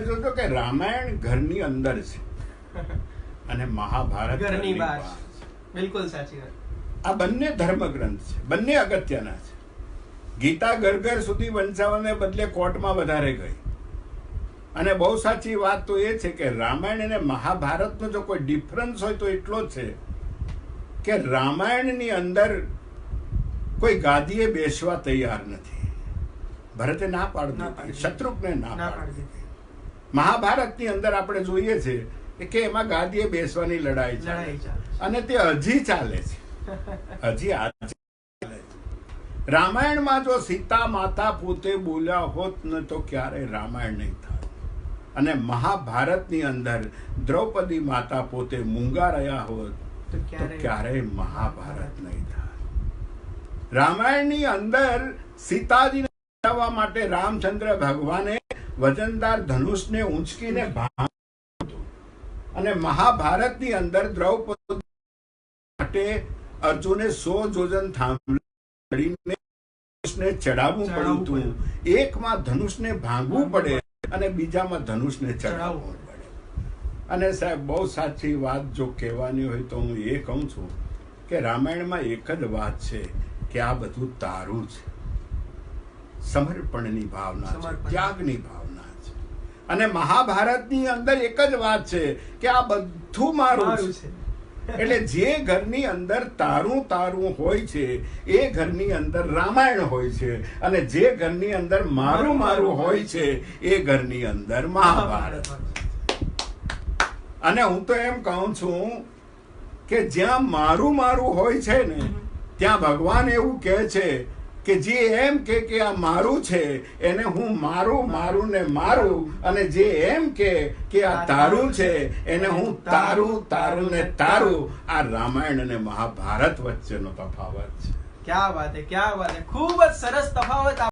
જોતો કે રામાયણ ઘરની અંદર છે અને મહાભારત ઘરની બહાર છે. બિલકુલ સાચી વાત. આ બંને ધર્મગ્રંથ છે, બંને અગત્યના છે. ગીતા ઘર સુધી વંચાવવાને બદલે કોર્ટમાં વધારે ગઈ. અને બહુ સાચી વાત તો એ છે કે રામાયણ અને મહાભારતનો જો કોઈ ડિફરન્સ હોય તો એટલો જ છે કે રામાયણની અંદર કોઈ ગાદીએ બેસવા તૈયાર નથી. ભરતે ના પાડી, શત્રુઘ્ને ના પાડી. મહાભારતની અંદર આપણે જોઈએ છે કે એમાં ગાદીએ બેસવાની લડાઈ ચાલે અને તે હજી ચાલે છે, હજી આજે ચાલે છે. રામાયણમાં જો સીતા માતા પોતે બોલ્યા હોત ને તો ક્યારે રામાયણ નહીં થાય. અને મહાભારતની અંદર દ્રૌપદી માતા પોતે મૂંગા રહ્યા હોત તો ક્યારેય મહાભારત નહીં થાય. રામાયણની અંદર સીતાજીને બચાવવા માટે રામચંદ્ર ભગવાને વજનદાર ધનુષને ઊંચકીને અને મહાભારતની અંદર દ્રૌપદી માટે અર્જુને 100 યોજન થાંભલીને ધનુષને ચડાવવું પડ્યું હતું. એકમાં ધનુષને ભાંગવું પડે અને બીજામાં ધનુષને ચડાવવું પડે. અને સાહેબ બહુ સાચી વાત જો કહેવાની હોય તો હું એ કહું છું કે રામાયણમાં એક જ વાત છે કે આ બધું તારું છે. સમર્પણની ભાવના છે, ત્યાગની ભાવના છે. અને મહાભારતની અંદર એક જ વાત છે કે આ બધું મારું છે. એટલે જે ઘરની અંદર તારું તારું હોય છે એ ઘરની અંદર રામાયણ હોય છે, અને જે ઘરની અંદર મારું મારું હોય છે એ ઘરની અંદર મહાભારત. અને હું તો એમ કહું છું કે જ્યાં મારું મારું હોય છે ને ત્યાં ભગવાન એવું કહે છે કે જે એમ કે આ મારું છે એને હું મારું મારું ને મારું, અને જે એમ કે આ તારું છે એને હું તારું તારું ને તારું. આ રામાયણ અને મહાભારત વચ્ચેનો તફાવત છે. ક્યાં વાત હે, ક્યાં વાત હે. ખૂબ જ સરસ તફાવત.